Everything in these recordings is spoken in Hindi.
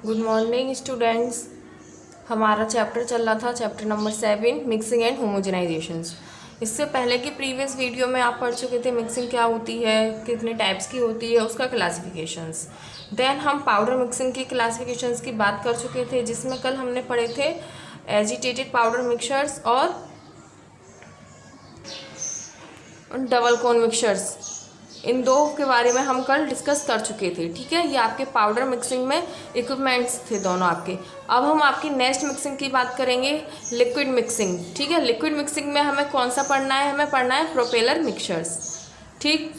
Good morning students. हमारा चैप्टर चल रहा था चैप्टर नंबर 7 मिक्सिंग एंड होमोजेनाइजेशंस। इससे पहले की प्रीवियस वीडियो में आप पढ़ चुके थे मिक्सिंग क्या होती है, कितने टाइप्स की होती है, उसका क्लासिफिकेशंस। देन हम पाउडर मिक्सिंग की क्लासिफिकेशंस की बात कर चुके थे, जिसमें कल हमने पढ़े थे एजिटेटेड पाउडर मिक्सचर्स और डबल कोन मिक्सचर्स। इन दो के बारे में हम कल डिस्कस कर चुके थे। ठीक है, ये आपके पाउडर मिक्सिंग में इक्विपमेंट्स थे दोनों आपके। अब हम आपकी नेक्स्ट मिक्सिंग की बात करेंगे, लिक्विड मिक्सिंग। ठीक है, लिक्विड मिक्सिंग में हमें कौन सा पढ़ना है? हमें पढ़ना है प्रोपेलर मिक्सचर्स। ठीक,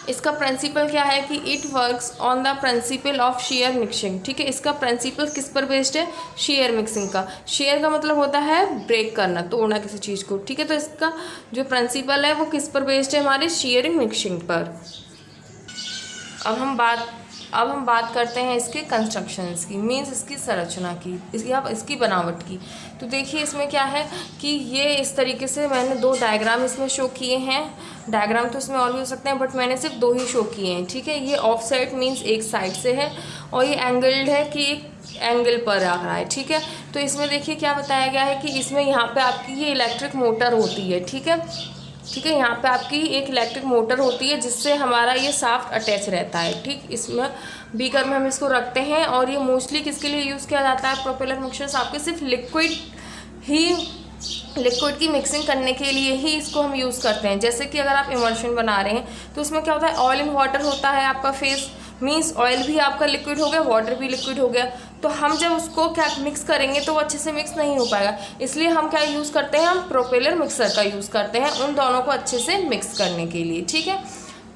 इसका प्रिंसिपल क्या है कि it works on the principle of share mixing. ठीक है, इसका प्रिंसिपल किस पर बेस्ड है? शेयर मिक्सिंग का। शेयर का मतलब होता है ब्रेक करना, तोड़ना किसी चीज़ को। ठीक है, तो इसका जो प्रिंसिपल है वो किस पर बेस्ड है? हमारे शेयरिंग मिक्सिंग पर। अब हम बात करते हैं इसके कंस्ट्रक्शंस की, मीन्स इसकी संरचना की, इसकी बनावट की। तो देखिए इसमें क्या है कि ये इस तरीके से मैंने दो डायग्राम इसमें शो किए हैं। डायग्राम तो इसमें और भी हो सकते हैं, बट मैंने सिर्फ दो ही शो किए हैं। ठीक है, ये ऑफ साइड मीन्स एक साइड से है, और ये एंगल्ड है कि एक एंगल पर आ रहा है। ठीक है, तो इसमें देखिए क्या बताया गया है कि इसमें यहाँ पे आपकी ये इलेक्ट्रिक मोटर होती है। ठीक है, यहाँ पे आपकी एक इलेक्ट्रिक मोटर होती है जिससे हमारा ये शाफ्ट अटैच रहता है। ठीक, इसमें बीकर में हम इसको रखते हैं, और ये मोस्टली किसके लिए यूज़ किया जाता है? प्रोपेलर मिक्सचर्स आपके सिर्फ लिक्विड की मिक्सिंग करने के लिए ही इसको हम यूज़ करते हैं। जैसे कि अगर आप इमल्शन बना रहे हैं तो उसमें क्या होता है, ऑयल इन वाटर होता है आपका फेस, मीन्स ऑयल भी आपका लिक्विड हो गया, वाटर भी लिक्विड हो गया। तो हम जब उसको क्या मिक्स करेंगे तो वो अच्छे से मिक्स नहीं हो पाएगा, इसलिए हम क्या यूज़ करते हैं? हम प्रोपेलर मिक्सर का यूज़ करते हैं उन दोनों को अच्छे से मिक्स करने के लिए। ठीक है,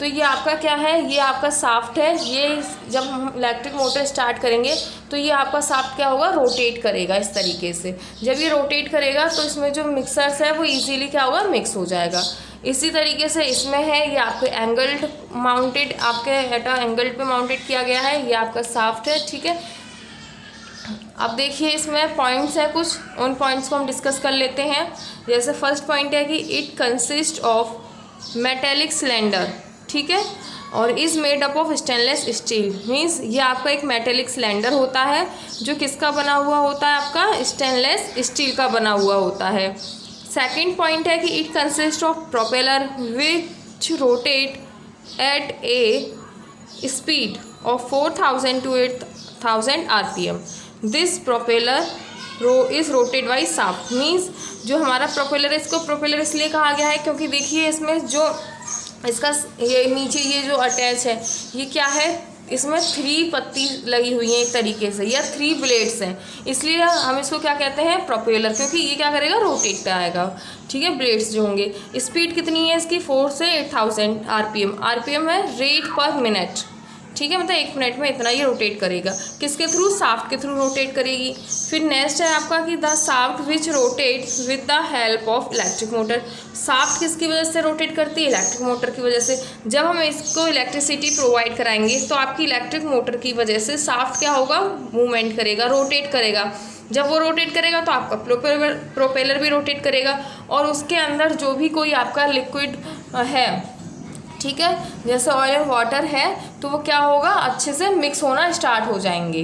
तो ये आपका क्या है? ये आपका शाफ्ट है। ये जब हम इलेक्ट्रिक मोटर स्टार्ट करेंगे तो ये आपका शाफ्ट क्या होगा? रोटेट करेगा इस तरीके से। जब ये रोटेट करेगा तो इसमें जो मिक्सर्स है वो इजीली क्या होगा? मिक्स हो जाएगा। इसी तरीके से इसमें है, ये आपके एंगल्ड माउंटेड, आपके एट एंगल पे माउंटेड किया गया है, ये आपका शाफ्ट है। ठीक है, अब देखिए इसमें पॉइंट्स है कुछ, उन पॉइंट्स को हम डिस्कस कर लेते हैं। जैसे फर्स्ट पॉइंट है कि it consist of metallic cylinder. ठीक है, और is made up of stainless steel, means ये आपका एक मेटेलिक सिलेंडर होता है जो किसका बना हुआ होता है? आपका स्टेनलेस स्टील का बना हुआ होता है। सेकेंड पॉइंट है कि it consist of propeller which rotate at A speed of 4000 to 8000 RPM। This propeller is rotate by shaft, means जो हमारा प्रोपेलर है, इसको प्रोपेलर इसलिए कहा गया है क्योंकि देखिए इसमें जो इसका ये नीचे ये जो अटैच है ये क्या है? इसमें 3 पत्ती लगी हुई हैं एक तरीके से, या 3 ब्लेड्स हैं, इसलिए हम इसको क्या कहते हैं? प्रोपेलर, क्योंकि ये क्या करेगा? रोटेट पे आएगा। ठीक है, ब्लेड्स जो होंगे। स्पीड कितनी है इसकी? 4 से 8000 RPM। RPM है रेट पर मिनट। ठीक है, मतलब 1 मिनट में इतना ये रोटेट करेगा। किसके थ्रू? शाफ्ट के थ्रू रोटेट करेगी। फिर नेक्स्ट है आपका कि the shaft which rotate with the help of electric motor. Shaft किसकी वजह से रोटेट करती है? इलेक्ट्रिक मोटर की वजह से। जब हम इसको इलेक्ट्रिसिटी प्रोवाइड कराएंगे तो आपकी इलेक्ट्रिक मोटर की वजह से शाफ्ट क्या होगा? मूवमेंट करेगा, रोटेट करेगा। जब वो रोटेट करेगा तो आपका प्रोपेलर भी रोटेट करेगा, और उसके अंदर जो भी कोई आपका लिक्विड है, ठीक है, जैसे ऑयल और वाटर है, तो वो क्या होगा? अच्छे से मिक्स होना स्टार्ट हो जाएंगे।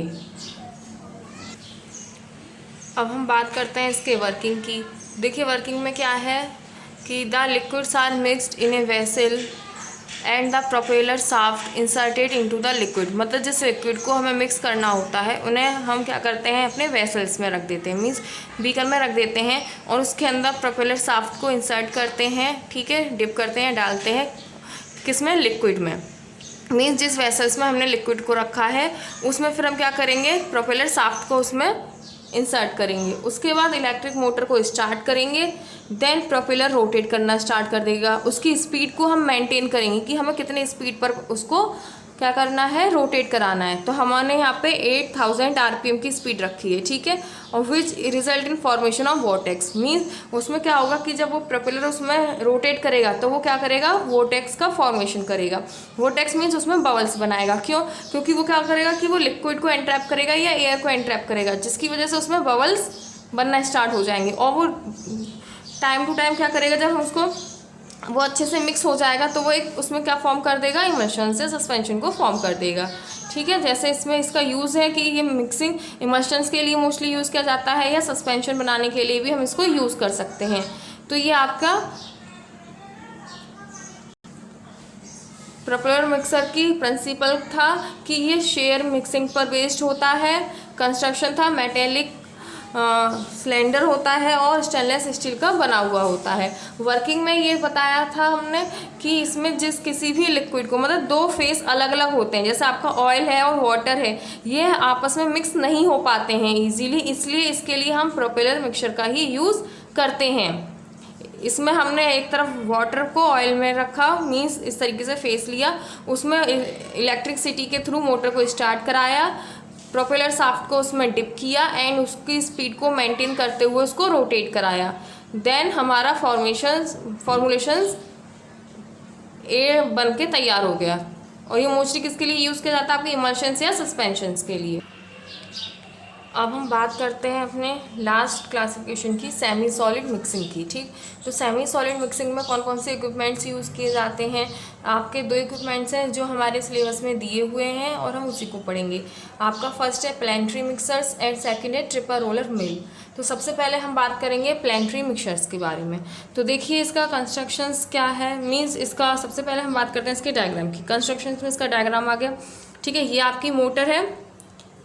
अब हम बात करते हैं इसके वर्किंग की। देखिए वर्किंग में क्या है कि the liquids are mixed in a vessel and the propeller shaft inserted into the liquid. मतलब जिस लिक्विड को हमें मिक्स करना होता है उन्हें हम क्या करते हैं? अपने वेसल्स में रख देते हैं, मीन्स बीकर में रख देते हैं, और उसके अंदर प्रोपेलर शाफ्ट को इंसर्ट करते हैं। ठीक है, डिप करते हैं, डालते हैं किसमें? लिक्विड में। मीन्स जिस वेसल्स में हमने लिक्विड को रखा है उसमें फिर हम क्या करेंगे? प्रोपेलर शाफ्ट को उसमें इंसर्ट करेंगे। उसके बाद इलेक्ट्रिक मोटर को स्टार्ट करेंगे, देन प्रोपेलर रोटेट करना स्टार्ट कर देगा। उसकी स्पीड को हम मेंटेन करेंगे कि हमें कितने स्पीड पर उसको क्या करना है? रोटेट कराना है। तो हमने यहाँ पे 8000 RPM की स्पीड रखी है। ठीक है, और which result in formation of vortex, means उसमें क्या होगा कि जब वो प्रोपेलर उसमें रोटेट करेगा तो वो क्या करेगा? वोर्टेक्स का फॉर्मेशन करेगा। वोर्टेक्स मीन्स उसमें बबल्स बनाएगा। क्यों? क्योंकि वो क्या करेगा कि वो लिक्विड को एंट्रैप करेगा या एयर को एंट्रैप करेगा, जिसकी वजह से उसमें बबल्स बनना स्टार्ट हो जाएंगे, और वो टाइम टू टाइम क्या करेगा? जब हम उसको वो अच्छे से मिक्स हो जाएगा तो वो एक उसमें क्या फॉर्म कर देगा? इमल्शन से सस्पेंशन को फॉर्म कर देगा। ठीक है। जैसे इसमें इसका यूज़ है कि ये मिक्सिंग इमल्शंस के लिए मोस्टली यूज़ किया जाता है, या सस्पेंशन बनाने के लिए भी हम इसको यूज़ कर सकते हैं। तो ये आपका प्रॉपेलर मिक्सर की प्रिंसिपल था कि ये शेयर मिक्सिंग पर बेस्ड होता है। कंस्ट्रक्शन था मेटेलिक सिलेंडर होता है और स्टेनलेस स्टील का बना हुआ होता है। वर्किंग में ये बताया था हमने कि इसमें किसी भी लिक्विड को, मतलब दो फेस अलग अलग होते हैं, जैसे आपका ऑयल है और वाटर है, ये आपस में मिक्स नहीं हो पाते हैं इजीली, इसलिए इसके लिए हम प्रोपेलर मिक्सर का ही यूज़ करते हैं। इसमें हमने एक तरफ वाटर को ऑयल में रखा, मीन्स इस तरीके से फेस लिया, उसमें इलेक्ट्रिसिटी के थ्रू मोटर को स्टार्ट कराया, प्रोपेलर शाफ्ट को उसमें डिप किया एंड उसकी स्पीड को मेंटेन करते हुए उसको रोटेट कराया। देन हमारा फॉर्मुलेशंस ए बन के तैयार हो गया। और ये मोस्टली किसके लिए यूज़ किया जाता है? आपके इमल्शंस या सस्पेंशंस के लिए। अब हम बात करते हैं अपने लास्ट क्लासिफिकेशन की, सेमी सॉलिड मिक्सिंग की। ठीक, तो सेमी सॉलिड मिक्सिंग में कौन कौन से इक्विपमेंट्स यूज़ किए जाते हैं? आपके दो इक्विपमेंट्स हैं जो हमारे सिलेबस में दिए हुए हैं और हम उसी को पढ़ेंगे। आपका फर्स्ट है प्लांटरी मिक्सर्स एंड सेकंड है ट्रिपल रोलर मिल। तो सबसे पहले हम बात करेंगे प्लांटरी मिक्सर्स के बारे में। तो देखिए इसका कंस्ट्रक्शंस क्या है, मीन्स इसका सबसे पहले हम बात करते हैं इसके डायग्राम की। कंस्ट्रक्शंस में इसका डायग्राम आ गया। ठीक है, ये आपकी मोटर है,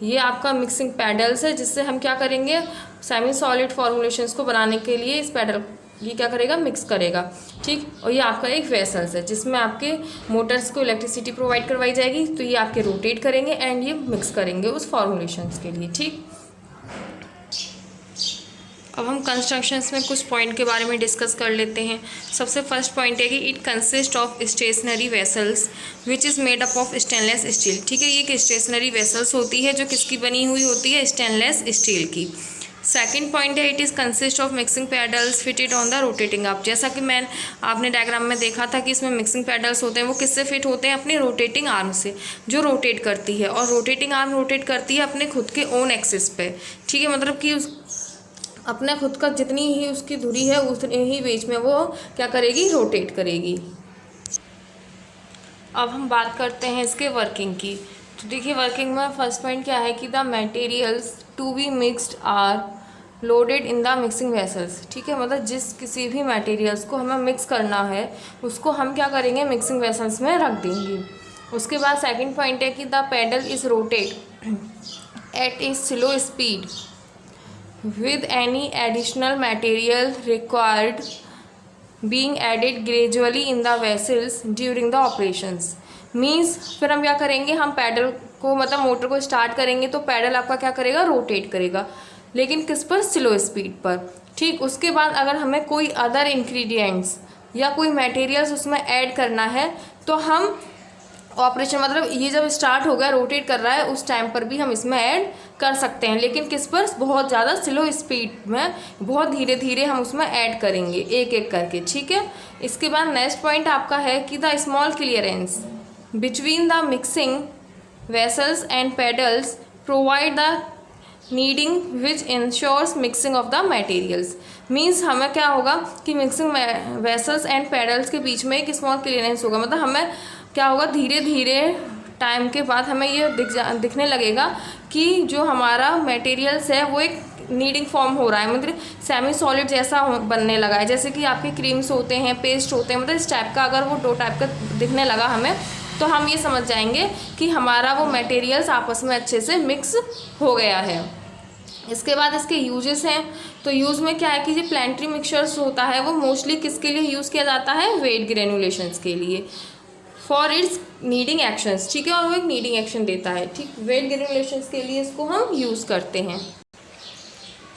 ये आपका मिक्सिंग पैडल्स है, जिससे हम क्या करेंगे, सेमी सॉलिड फॉर्मुलेशंस को बनाने के लिए इस पैडल ये क्या करेगा, मिक्स करेगा। ठीक, और ये आपका एक वेसल्स है जिसमें आपके मोटर्स को इलेक्ट्रिसिटी प्रोवाइड करवाई जाएगी। तो ये आपके रोटेट करेंगे एंड ये मिक्स करेंगे उस फॉर्मुलेशंस के लिए। ठीक, अब हम कंस्ट्रक्शंस में कुछ पॉइंट के बारे में डिस्कस कर लेते हैं। सबसे फर्स्ट पॉइंट है कि it consist of stationary vessels which is made up of stainless steel. ठीक है, ये एक स्टेशनरी वेसल्स होती है जो किसकी बनी हुई होती है, स्टेनलेस स्टील की। सेकंड पॉइंट है it is consist of mixing paddles fitted on the rotating arm. जैसा कि आपने डायग्राम में देखा था कि इसमें मिक्सिंग पैडल्स होते हैं, वो किससे फिट होते हैं, अपने रोटेटिंग आर्म से, जो रोटेट करती है। और रोटेटिंग आर्म रोटेट करती है अपने खुद के ओन एक्सिस पे। ठीक है, मतलब कि अपने खुद का जितनी ही उसकी धुरी है उतनी ही बीच में वो क्या करेगी, रोटेट करेगी। अब हम बात करते हैं इसके वर्किंग की। तो देखिए वर्किंग में फर्स्ट पॉइंट क्या है कि the materials to be mixed are loaded in the mixing vessels. ठीक है, मतलब किसी भी मटेरियल्स को हमें मिक्स करना है उसको हम क्या करेंगे, मिक्सिंग वेसल्स में रख देंगे। उसके बाद सेकंड पॉइंट है कि the paddle is rotate at a slow speed with any additional material required being added gradually in the vessels during the operations। Means फिर हम क्या करेंगे, हम पैडल को, मतलब मोटर को स्टार्ट करेंगे तो पैडल आपका क्या करेगा, रोटेट करेगा, लेकिन किस पर, स्लो स्पीड पर। ठीक, उसके बाद अगर हमें कोई अदर इंग्रेडिएंट्स या कोई मटेरियल्स उसमें ऐड करना है तो हम ऑपरेशन, मतलब ये जब स्टार्ट हो गया, रोटेट कर रहा है, उस टाइम पर भी हम इसमें ऐड कर सकते हैं, लेकिन किस पर, बहुत ज़्यादा स्लो स्पीड में, बहुत धीरे धीरे हम उसमें ऐड करेंगे एक एक करके। ठीक है, इसके बाद नेक्स्ट पॉइंट आपका है कि the small clearance between the mixing vessels and paddles provide the kneading which ensures mixing of the materials. Means हमें क्या होगा कि मिक्सिंग वेसल्स एंड पैडल्स के बीच में एक स्मॉल क्लियरेंस होगा, मतलब हमें क्या होगा, धीरे धीरे टाइम के बाद हमें ये दिखने लगेगा कि जो हमारा मटेरियल्स है वो एक नीडिंग फॉर्म हो रहा है, मतलब सेमी सॉलिड जैसा बनने लगा है। जैसे कि आपके क्रीम्स होते हैं, पेस्ट होते हैं, मतलब इस टाइप का अगर वो डो टाइप का दिखने लगा हमें, तो हम ये समझ जाएंगे कि हमारा वो मटेरियल्स आपस में अच्छे से मिक्स हो गया है। इसके बाद इसके यूजेस हैं। तो यूज़ में क्या है कि जो प्लांटरी मिक्सचर्स होता है वो मोस्टली किसके लिए यूज़ किया जाता है, वेट ग्रेनुलेशंस के लिए, फॉर इट्स नीडिंग एक्शंस। ठीक है, और वो एक नीडिंग एक्शन देता है। ठीक, वेट ग्रेनुलेशंस के लिए इसको हम यूज़ करते हैं।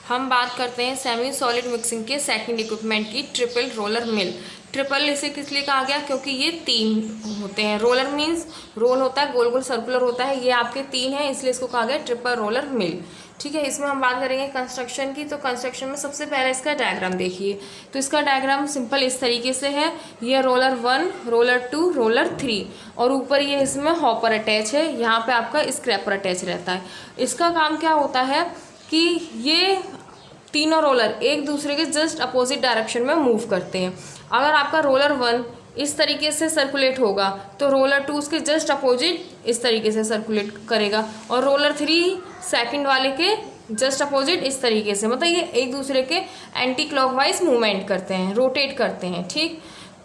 हम बात करते हैं सेमी सॉलिड मिक्सिंग के सेकंड इक्विपमेंट की, ट्रिपल रोलर मिल। ट्रिपल इसे किस लिए कहा गया, क्योंकि ये 3 होते हैं। रोलर मीन्स रोल होता है, गोल गोल सर्कुलर होता है, ये आपके 3 हैं, इसलिए इसको कहा गया ट्रिपल रोलर मिल। ठीक है, इसमें हम बात करेंगे कंस्ट्रक्शन की। तो कंस्ट्रक्शन में सबसे पहले इसका डायग्राम देखिए। तो इसका डायग्राम सिंपल इस तरीके से है, ये रोलर 1, रोलर 2, रोलर 3, और ऊपर ये इसमें हॉपर अटैच है, यहाँ पे आपका स्क्रैपर अटैच रहता है। इसका काम क्या होता है कि ये तीनों रोलर एक दूसरे के जस्ट अपोजिट डायरेक्शन में मूव करते हैं। अगर आपका रोलर 1 इस तरीके से सर्कुलेट होगा, तो रोलर 2 उसके जस्ट अपोजिट इस तरीके से सर्कुलेट करेगा, और रोलर 3 सेकंड वाले के जस्ट अपोजिट इस तरीके से, मतलब ये एक दूसरे के एंटी क्लॉकवाइज मूवमेंट करते हैं, रोटेट करते हैं। ठीक,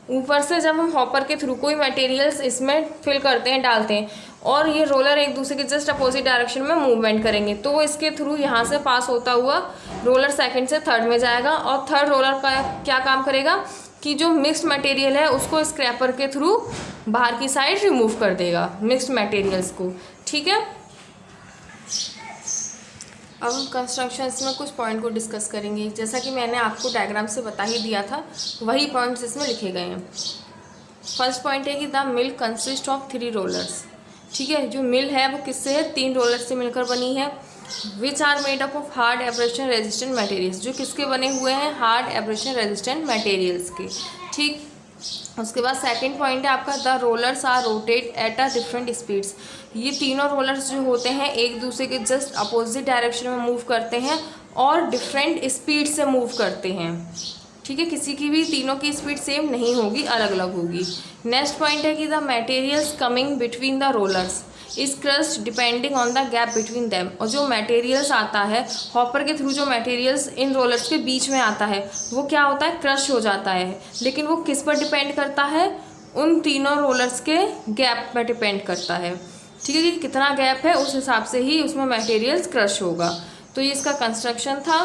ऊपर से जब हम हॉपर के थ्रू कोई मटेरियल्स इसमें फिल करते हैं, डालते हैं, और ये रोलर एक दूसरे के जस्ट अपोजिट डायरेक्शन में मूवमेंट करेंगे, तो वो इसके थ्रू यहाँ से पास होता हुआ रोलर सेकंड से थर्ड में जाएगा, और थर्ड रोलर का क्या काम करेगा कि जो मिक्स्ड मटेरियल है उसको स्क्रैपर के थ्रू बाहर की साइड रिमूव कर देगा, मिक्स्ड मटेरियल्स को। ठीक है, अब हम कंस्ट्रक्शंस में कुछ पॉइंट को डिस्कस करेंगे। जैसा कि मैंने आपको डायग्राम से बता ही दिया था, वही पॉइंट्स इसमें लिखे गए हैं। फर्स्ट पॉइंट है कि the mill consist of 3 rollers. ठीक है, जो मिल है वो किससे है, 3 रोलर से मिलकर बनी है। Which are made up of hard abrasion resistant materials, जो किसके बने हुए हैं, हार्ड एब्रेशन रेजिस्टेंट मटेरियल्स के। ठीक, उसके बाद सेकंड पॉइंट है आपका the rollers are rotate at a different speeds. ये तीनों रोलर्स जो होते हैं एक दूसरे के जस्ट अपोजिट डायरेक्शन में मूव करते हैं और डिफरेंट स्पीड से मूव करते हैं। ठीक है, किसी की भी तीनों की स्पीड सेम नहीं होगी, अलग अलग होगी। नेक्स्ट पॉइंट है कि the materials coming between the rollers is crust depending on the gap between them. और जो मटेरियल्स आता है हॉपर के थ्रू, जो मटेरियल्स इन रोलर्स के बीच में आता है वो क्या होता है, क्रश हो जाता है। लेकिन वो किस पर डिपेंड करता है, उन तीनों रोलर्स के गैप पर डिपेंड करता है। ठीक है, कि कितना गैप है उस हिसाब से ही उसमें मटेरियल्स क्रश होगा। तो ये इसका कंस्ट्रक्शन था।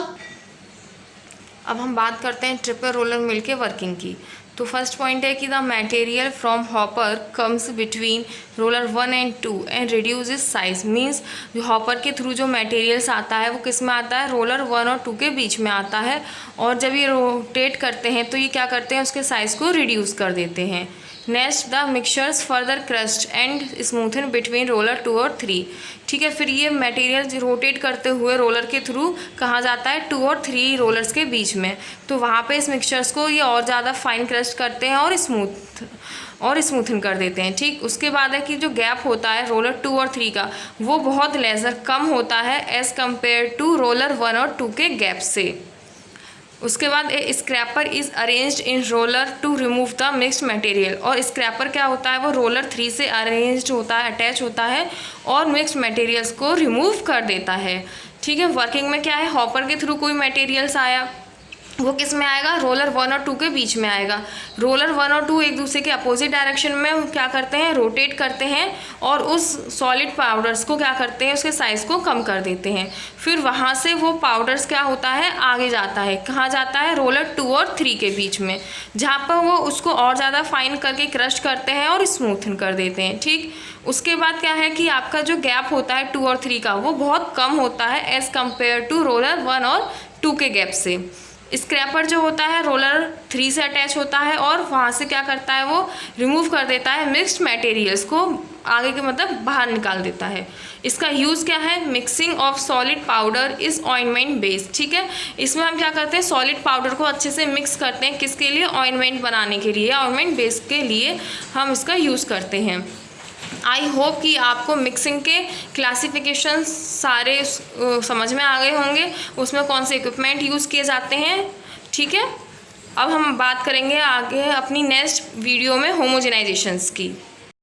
अब हम बात करते हैं ट्रिपल रोलर मिल के वर्किंग की। तो फर्स्ट पॉइंट है कि the material from hopper comes between roller 1 and 2 and reduce is size. Means जो हॉपर के थ्रू जो मटेरियल्स आता है वो किस में आता है, रोलर 1 और 2 के बीच में आता है, और जब ये रोटेट करते हैं तो ये क्या करते हैं, उसके साइज़ को रिड्यूस कर देते हैं। Next the mixtures further crust and smoothen between roller 2 और 3। ठीक है, फिर ये मटेरियल रोटेट करते हुए रोलर के थ्रू कहाँ जाता है, 2 और 3 रोलर्स के बीच में, तो वहाँ पे इस मिक्सचर्स को ये और ज़्यादा फाइन क्रस्ट करते हैं और स्मूथन कर देते हैं। ठीक, उसके बाद है कि जो गैप होता है रोलर 2 और 3 का वो बहुत लेज़र कम होता है एज़ कम्पेयर टू रोलर 1 और 2 के गैप से। उसके बाद a scraper is arranged in roller to remove the mixed material. और स्क्रैपर क्या होता है, वो रोलर 3 से अरेंज्ड होता है, अटैच होता है और मिक्स्ड मटेरियल्स को रिमूव कर देता है। ठीक है, वर्किंग में क्या है, हॉपर के थ्रू कोई मटेरियल्स आया वो किस में आएगा, रोलर 1 और 2 के बीच में आएगा। रोलर 1 और 2 एक दूसरे के अपोजिट डायरेक्शन में क्या करते हैं, रोटेट करते हैं और उस सॉलिड पाउडर्स को क्या करते हैं, उसके साइज़ को कम कर देते हैं। फिर वहाँ से वो पाउडर्स क्या होता है, आगे जाता है, कहाँ जाता है, रोलर 2 और 3 के बीच में, जहाँ पर वो उसको और ज़्यादा फाइन करके क्रश करते हैं और स्मूथन कर देते हैं। ठीक, उसके बाद क्या है कि आपका जो गैप होता है 2 और 3 का वो बहुत कम होता है एज़ कम्पेयर टू रोलर 1 और 2 के गैप से। स्क्रैपर जो होता है रोलर 3 से अटैच होता है और वहाँ से क्या करता है, वो रिमूव कर देता है मिक्स्ड मटेरियल्स को, आगे के मतलब बाहर निकाल देता है। इसका यूज़ क्या है, mixing of solid powder is ointment base. ठीक है, इसमें हम क्या करते हैं, सॉलिड पाउडर को अच्छे से मिक्स करते हैं, किसके लिए, ऑइंटमेंट बनाने के लिए, ऑइंटमेंट बेस के लिए हम इसका यूज़ करते हैं। आई होप कि आपको मिक्सिंग के क्लासिफिकेशन सारे समझ में आ गए होंगे, उसमें कौन से इक्विपमेंट यूज़ किए जाते हैं। ठीक है, अब हम बात करेंगे आगे अपनी नेक्स्ट वीडियो में होमोजेनाइजेशंस की।